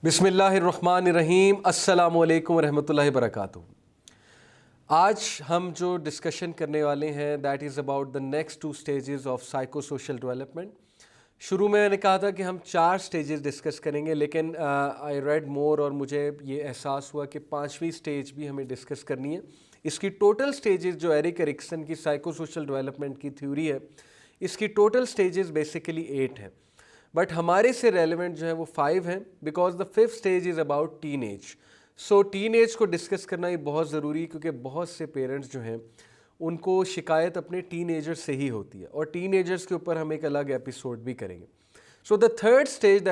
بسم اللہ الرحمن الرحیم، السلام علیکم ورحمۃ اللہ وبرکاتہ۔ آج ہم جو ڈسکشن کرنے والے ہیں that is about the next 2 stages of psycho social development. شروع میں نے کہا تھا کہ ہم 4 اسٹیجز ڈسکس کریں گے، لیکن آئی ریڈ مور اور مجھے یہ احساس ہوا کہ 5ویں اسٹیج بھی ہمیں ڈسکس کرنی ہے۔ اس کی ٹوٹل اسٹیجز جو ایرک ایرکسن کی سائیکو سوشل ڈیولپمنٹ کی تھیوری ہے، اس کی ٹوٹل اسٹیجز بیسیکلی 8 ہیں، بٹ ہمارے سے ریلیونٹ جو ہے وہ 5 ہیں، because the 5th stage is about teenage. So teenage کو ڈسکس کرنا یہ بہت ضروری ہے، کیونکہ بہت سے پیرنٹس جو ہیں ان کو شکایت اپنے ٹین ایجر سے ہی ہوتی ہے، اور ٹین ایجرس کے اوپر ہم ایک الگ ایپیسوڈ بھی کریں گے۔ سو دا 3rd stage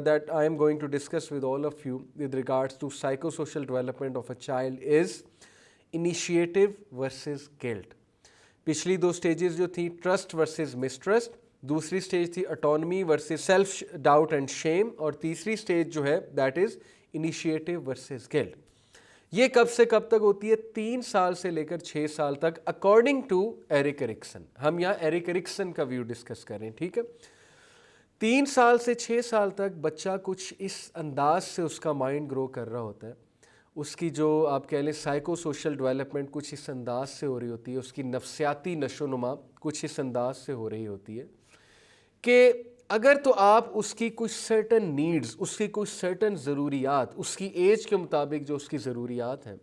that I am going to discuss with all of you with regards to psychosocial development of a child is initiative versus guilt۔ پچھلی 2 اسٹیجز جو تھیں ٹرسٹ ورسز مسٹرسٹ، دوسری اسٹیج تھی autonomy versus self doubt and shame, اور تیسری stage جو ہے that is initiative versus guilt. یہ کب سے کب تک ہوتی ہے؟ 3 سال سے لے کر 6 سال تک، اکارڈنگ ٹو ایرک ایرکسن۔ ہم یہاں ایرک ایرکسن کا ویو ڈسکس کر رہے ہیں، ٹھیک ہے۔ 3 سال سے 6 سال تک بچہ کچھ اس انداز سے اس کا مائنڈ گرو کر رہا ہوتا ہے، اس کی جو آپ کہہ لیں سائیکو سوشل ڈیولپمنٹ کچھ اس انداز سے ہو رہی ہوتی ہے، اس کی نفسیاتی نشو و نما کچھ اس انداز سے ہو رہی ہوتی ہے کہ اگر تو آپ اس کی کچھ سرٹن نیڈز، اس کی کچھ سرٹن ضروریات، اس کی ایج کے مطابق جو اس کی ضروریات ہیں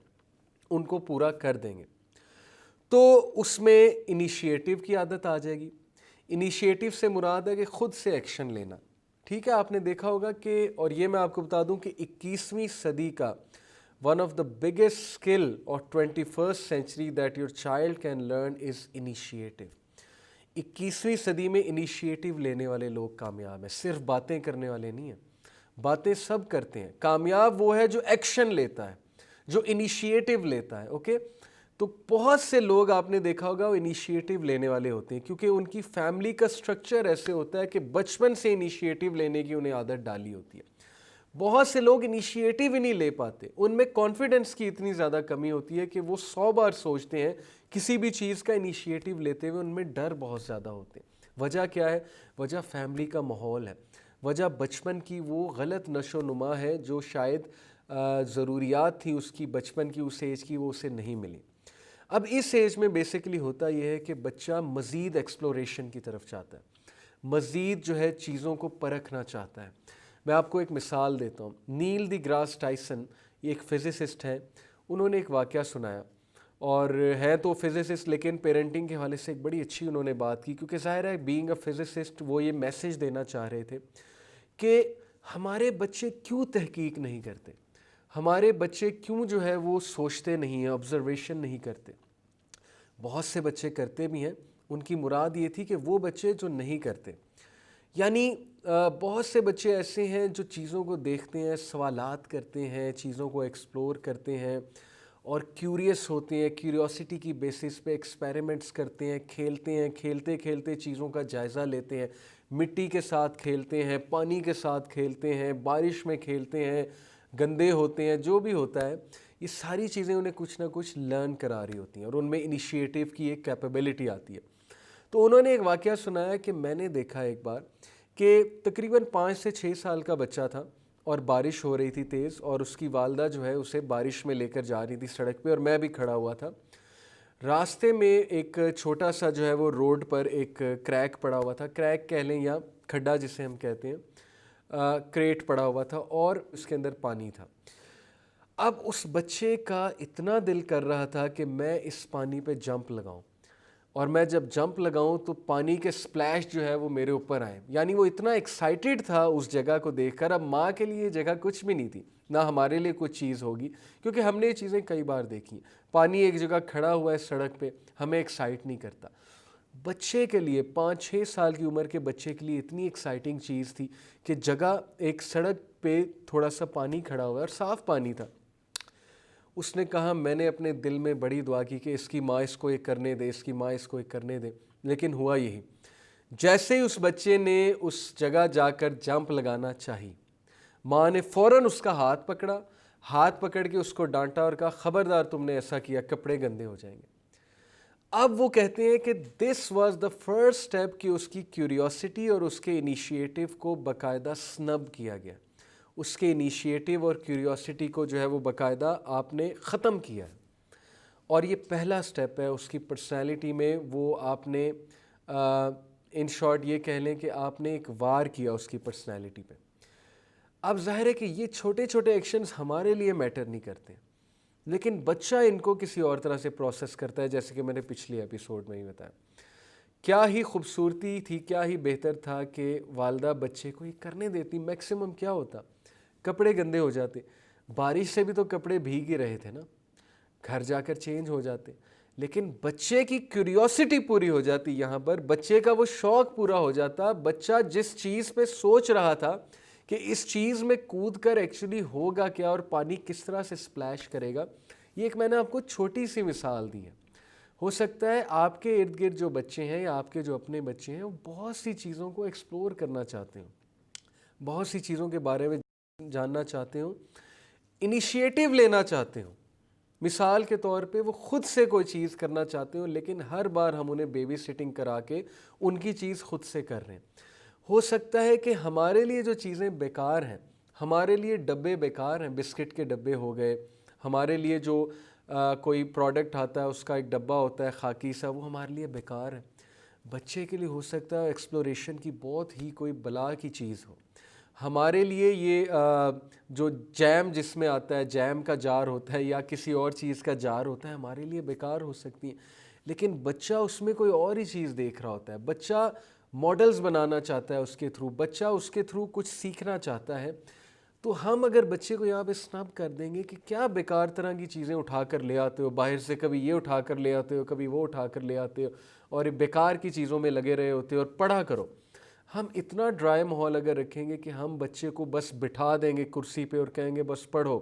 ان کو پورا کر دیں گے، تو اس میں انیشیٹو کی عادت آ جائے گی۔ انیشیٹو سے مراد ہے کہ خود سے ایکشن لینا، ٹھیک ہے۔ آپ نے دیکھا ہوگا کہ، اور یہ میں آپ کو بتا دوں کہ 21ویں صدی کا one of the biggest skill of 21st century that your child can learn is initiative۔ 21ویں صدی میں انیشیٹو لینے والے لوگ کامیاب ہیں، صرف باتیں کرنے والے نہیں ہیں۔ باتیں سب کرتے ہیں، کامیاب وہ ہے جو ایکشن لیتا ہے، جو انیشیٹو لیتا ہے، اوکے۔ تو بہت سے لوگ آپ نے دیکھا ہوگا وہ انیشیٹو لینے والے ہوتے ہیں، کیونکہ ان کی فیملی کا سٹرکچر ایسے ہوتا ہے کہ بچپن سے انیشیٹو لینے کی انہیں عادت ڈالی ہوتی ہے۔ بہت سے لوگ انیشیٹو ہی نہیں لے پاتے، ان میں کانفیڈنس کی اتنی زیادہ کمی ہوتی ہے کہ وہ 100 بار سوچتے ہیں کسی بھی چیز کا انیشیٹو لیتے ہوئے، ان میں ڈر بہت زیادہ ہوتے ہیں۔ وجہ کیا ہے؟ وجہ فیملی کا ماحول ہے، وجہ بچپن کی وہ غلط نشو و نما ہے جو شاید ضروریات تھی اس کی بچپن کی، اس ایج کی، وہ اسے نہیں ملی۔ اب اس ایج میں بیسیکلی ہوتا یہ ہے کہ بچہ مزید ایکسپلوریشن کی طرف چاہتا ہے، مزید جو ہے چیزوں کو پرکھنا چاہتا ہے۔ میں آپ کو ایک مثال دیتا ہوں۔ نیل دی گراس ٹائسن، یہ ایک فزسسٹ ہیں، انہوں نے ایک واقعہ سنایا، اور ہیں تو فزسسٹ لیکن پیرنٹنگ کے حوالے سے ایک بڑی اچھی انہوں نے بات کی، کیونکہ ظاہر ہے بینگ اے فزسسٹ وہ یہ میسج دینا چاہ رہے تھے کہ ہمارے بچے کیوں تحقیق نہیں کرتے، ہمارے بچے کیوں جو ہے وہ سوچتے نہیں ہیں، آبزرویشن نہیں کرتے۔ بہت سے بچے کرتے بھی ہیں، ان کی مراد یہ تھی کہ وہ بچے جو نہیں کرتے، یعنی بہت سے بچے ایسے ہیں جو چیزوں کو دیکھتے ہیں، سوالات کرتے ہیں، چیزوں کو ایکسپلور کرتے ہیں اور کیوریس ہوتے ہیں، کیوریوسٹی کی بیسس پہ ایکسپیریمنٹس کرتے ہیں، کھیلتے ہیں، کھیلتے کھیلتے چیزوں کا جائزہ لیتے ہیں، مٹی کے ساتھ کھیلتے ہیں، پانی کے ساتھ کھیلتے ہیں، بارش میں کھیلتے ہیں، گندے ہوتے ہیں، جو بھی ہوتا ہے، یہ ساری چیزیں انہیں کچھ نہ کچھ لرن کرا رہی ہوتی ہیں، اور ان میں انیشیٹو کی ایک کیپیبلٹی آتی ہے۔ تو انہوں نے ایک واقعہ سنایا کہ میں نے دیکھا ایک بار کہ تقریباً 5 سے 6 سال کا بچہ تھا، اور بارش ہو رہی تھی تیز، اور اس کی والدہ جو ہے اسے بارش میں لے کر جا رہی تھی سڑک پہ، اور میں بھی کھڑا ہوا تھا۔ راستے میں ایک چھوٹا سا جو ہے وہ روڈ پر ایک کریک پڑا ہوا تھا، کریک کہہ لیں یا کھڈا جسے ہم کہتے ہیں، کریٹ پڑا ہوا تھا، اور اس کے اندر پانی تھا۔ اب اس بچے کا اتنا دل کر رہا تھا کہ میں اس پانی پہ جمپ لگاؤں، اور میں جب جمپ لگاؤں تو پانی کے سپلیش جو ہے وہ میرے اوپر آئے، یعنی وہ اتنا ایکسائٹیڈ تھا اس جگہ کو دیکھ کر۔ اب ماں کے لیے یہ جگہ کچھ بھی نہیں تھی، نہ ہمارے لیے کچھ چیز ہوگی، کیونکہ ہم نے یہ چیزیں کئی بار دیکھی ہیں۔ پانی ایک جگہ کھڑا ہوا ہے سڑک پہ، ہمیں ایکسائٹ نہیں کرتا۔ بچے کے لیے، 5-6 سال کی عمر کے بچے کے لیے اتنی ایکسائٹنگ چیز تھی کہ جگہ ایک سڑک پہ تھوڑا سا پانی کھڑا ہوا ہے اور صاف پانی تھا۔ اس نے کہا، میں نے اپنے دل میں بڑی دعا کی کہ اس کی ماں اس کو یہ کرنے دے، اس کی ماں اس کو یہ کرنے دے، لیکن ہوا یہی۔ جیسے ہی اس بچے نے اس جگہ جا کر جمپ لگانا چاہی، ماں نے فوراً اس کا ہاتھ پکڑا، ہاتھ پکڑ کے اس کو ڈانٹا اور کہا، خبردار تم نے ایسا کیا کپڑے گندے ہو جائیں گے۔ اب وہ کہتے ہیں کہ this was the first step کہ اس کی کیوریوسٹی اور اس کے انیشیٹو کو باقاعدہ سنب کیا گیا، اس کے انیشیٹو اور کیوریوسٹی کو جو ہے وہ باقاعدہ آپ نے ختم کیا ہے، اور یہ پہلا سٹیپ ہے اس کی پرسنالٹی میں. وہ آپ نے ان شارٹ یہ کہہ لیں کہ آپ نے ایک وار کیا اس کی پرسنالٹی پہ. اب ظاہر ہے کہ یہ چھوٹے چھوٹے ایکشنز ہمارے لیے میٹر نہیں کرتے، لیکن بچہ ان کو کسی اور طرح سے پروسیس کرتا ہے، جیسے کہ میں نے پچھلی ایپیسوڈ میں ہی بتایا. کیا ہی خوبصورتی تھی، کیا ہی بہتر تھا کہ والدہ بچے کو یہ کرنے دیتی. میکسیمم کیا ہوتا، کپڑے گندے ہو جاتے، بارش سے بھی تو کپڑے بھیگ ہی رہے تھے نا، گھر جا کر چینج ہو جاتے، لیکن بچے کی کیوریوسٹی پوری ہو جاتی. یہاں پر بچے کا وہ شوق پورا ہو جاتا. بچہ جس چیز پہ سوچ رہا تھا کہ اس چیز میں کود کر ایکچولی ہوگا کیا اور پانی کس طرح سے سپلیش کرے گا، یہ ایک میں نے آپ کو چھوٹی سی مثال دی ہے. ہو سکتا ہے آپ کے ارد گرد جو بچے ہیں یا آپ کے جو اپنے بچے ہیں وہ بہت سی چیزوں کو ایکسپلور کرنا چاہتے ہوں، بہت سی چیزوں کے بارے میں جاننا چاہتے ہوں، انیشیٹو لینا چاہتے ہوں. مثال کے طور پہ وہ خود سے کوئی چیز کرنا چاہتے ہوں، لیکن ہر بار ہم انہیں بیبی سٹنگ کرا کے ان کی چیز خود سے کر رہے ہیں. ہو سکتا ہے کہ ہمارے لیے جو چیزیں بیکار ہیں، ہمارے لیے ڈبے بیکار ہیں، بسکٹ کے ڈبے ہو گئے، ہمارے لیے جو کوئی پروڈکٹ آتا ہے اس کا ایک ڈبہ ہوتا ہے خاکی سا، وہ ہمارے لیے بیکار ہے. بچے کے لیے ہو سکتا ہے ایکسپلوریشن کی بہت ہی کوئی بلا کی چیز ہو. ہمارے لیے یہ جو جیم جس میں آتا ہے، جیم کا جار ہوتا ہے یا کسی اور چیز کا جار ہوتا ہے، ہمارے لیے بیکار ہو سکتی ہیں، لیکن بچہ اس میں کوئی اور ہی چیز دیکھ رہا ہوتا ہے. بچہ ماڈلز بنانا چاہتا ہے اس کے تھرو، بچہ اس کے تھرو کچھ سیکھنا چاہتا ہے. تو ہم اگر بچے کو یہاں پہ سنب کر دیں گے کہ کیا بیکار طرح کی چیزیں اٹھا کر لے آتے ہو باہر سے، کبھی یہ اٹھا کر لے آتے ہو، کبھی وہ اٹھا کر لے آتے ہو، اور بیکار کی چیزوں میں لگے رہے ہوتے ہو اور پڑھا کرو. ہم اتنا ڈرائی ماحول اگر رکھیں گے کہ ہم بچے کو بس بٹھا دیں گے کرسی پہ اور کہیں گے بس پڑھو،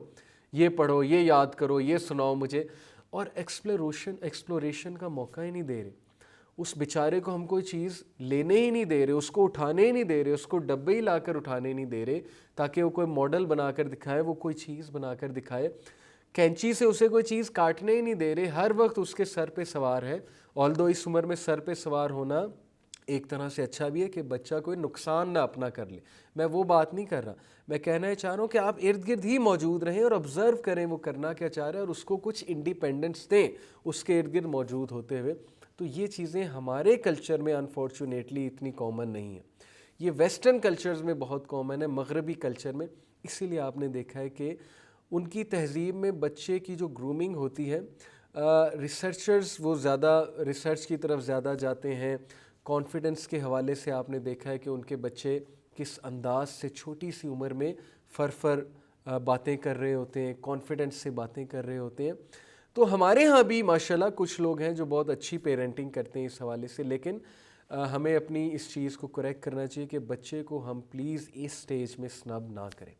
یہ یاد کرو، یہ سناؤ مجھے، اور ایکسپلوریشن کا موقع ہی نہیں دے رہے. اس بیچارے کو ہم کوئی چیز لینے ہی نہیں دے رہے، اس کو اٹھانے ہی نہیں دے رہے، اس کو ڈبے ہی لا کر اٹھانے نہیں دے رہے تاکہ وہ کوئی ماڈل بنا کر دکھائے، وہ کوئی چیز بنا کر دکھائے. کینچی سے اسے کوئی چیز کاٹنے ہی نہیں دے رہے، ہر وقت اس کے سر پہ سوار ہے. آلدو اس عمر میں سر پہ سوار ہونا ایک طرح سے اچھا بھی ہے کہ بچہ کوئی نقصان نہ اپنا کر لے. میں وہ بات نہیں کر رہا، میں کہنا چاہ رہا ہوں کہ آپ ارد گرد ہی موجود رہیں اور آبزرو کریں وہ کرنا کیا چاہ رہا ہے اور اس کو کچھ انڈیپینڈنس دیں اس کے ارد گرد موجود ہوتے ہوئے. تو یہ چیزیں ہمارے کلچر میں انفارچونیٹلی اتنی کامن نہیں ہیں. یہ ویسٹرن کلچرز میں بہت کامن ہے، مغربی کلچر میں. اسی لیے آپ نے دیکھا ہے کہ ان کی تہذیب میں بچے کی جو گرومنگ ہوتی ہے، ریسرچرز وہ زیادہ ریسرچ کی طرف زیادہ جاتے ہیں. کانفیڈنس کے حوالے سے آپ نے دیکھا ہے کہ ان کے بچے کس انداز سے چھوٹی سی عمر میں فر باتیں کر رہے ہوتے ہیں، کانفیڈنس سے باتیں کر رہے ہوتے ہیں. تو ہمارے ہاں بھی ماشاءاللہ کچھ لوگ ہیں جو بہت اچھی پیرنٹنگ کرتے ہیں اس حوالے سے، لیکن ہمیں اپنی اس چیز کو کریکٹ کرنا چاہیے کہ بچے کو ہم پلیز اس سٹیج میں سنب نہ کریں.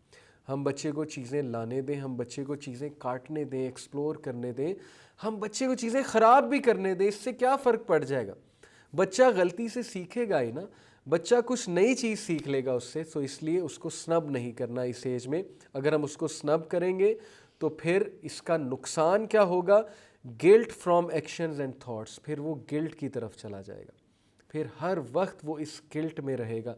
ہم بچے کو چیزیں لانے دیں، ہم بچے کو چیزیں کاٹنے دیں، ایکسپلور کرنے دیں، ہم بچے کو چیزیں خراب بھی کرنے دیں. اس سے کیا فرق پڑ جائے گا؟ بچہ غلطی سے سیکھے گا ہی نا، بچہ کچھ نئی چیز سیکھ لے گا اس سے. تو اس لیے اس کو سنب نہیں کرنا اس ایج میں. اگر ہم اس کو سنب کریں گے تو پھر اس کا نقصان کیا ہوگا؟ Guilt from actions and thoughts. پھر وہ گلٹ کی طرف چلا جائے گا، پھر ہر وقت وہ اس گلٹ میں رہے گا.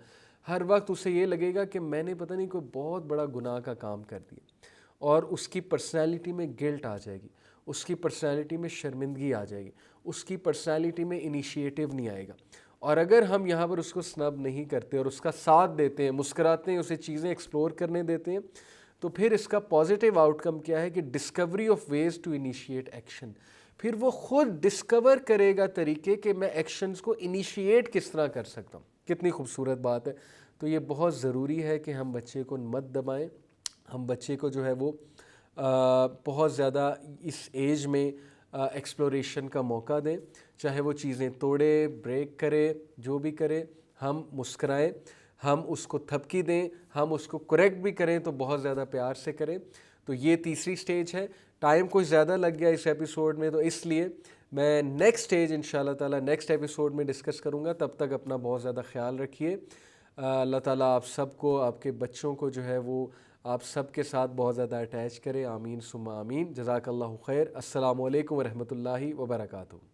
ہر وقت اسے یہ لگے گا کہ میں نے پتہ نہیں کوئی بہت بڑا گناہ کا کام کر دیا، اور اس کی پرسنالٹی میں گلٹ آ جائے گی، اس کی پرسنالٹی میں شرمندگی آ جائے گی، اس کی پرسنالٹی میں انیشیٹو نہیں آئے گا. اور اگر ہم یہاں پر اس کو سنب نہیں کرتے اور اس کا ساتھ دیتے ہیں، مسکراتے ہیں، اسے چیزیں ایکسپلور کرنے دیتے ہیں، تو پھر اس کا پازیٹیو آؤٹ کم کیا ہے کہ discovery of ways to initiate action. پھر وہ خود ڈسکور کرے گا طریقے کہ میں ایکشنز کو انیشیٹ کس طرح کر سکتا ہوں. کتنی خوبصورت بات ہے. تو یہ بہت ضروری ہے کہ ہم بچے کو مت دبائیں، ہم بچے کو جو ہے وہ بہت زیادہ اس ایج میں ایکسپلوریشن کا موقع دیں. چاہے وہ چیزیں توڑے، بریک کرے، جو بھی کرے، ہم مسکرائیں، ہم اس کو تھپکی دیں، ہم اس کو کریکٹ بھی کریں تو بہت زیادہ پیار سے کریں. تو یہ تیسری سٹیج ہے. ٹائم کچھ زیادہ لگ گیا اس ایپیسوڈ میں، تو اس لیے میں نیکسٹ سٹیج انشاءاللہ تعالیٰ نیکسٹ ایپیسوڈ میں ڈسکس کروں گا. تب تک اپنا بہت زیادہ خیال رکھیے. اللہ تعالیٰ آپ سب کو، آپ کے بچوں کو جو ہے وہ آپ سب کے ساتھ بہت زیادہ اٹیچ کرے. آمین ثم آمین. جزاک اللہ خیر. السلام علیکم ورحمۃ اللہ وبرکاتہ.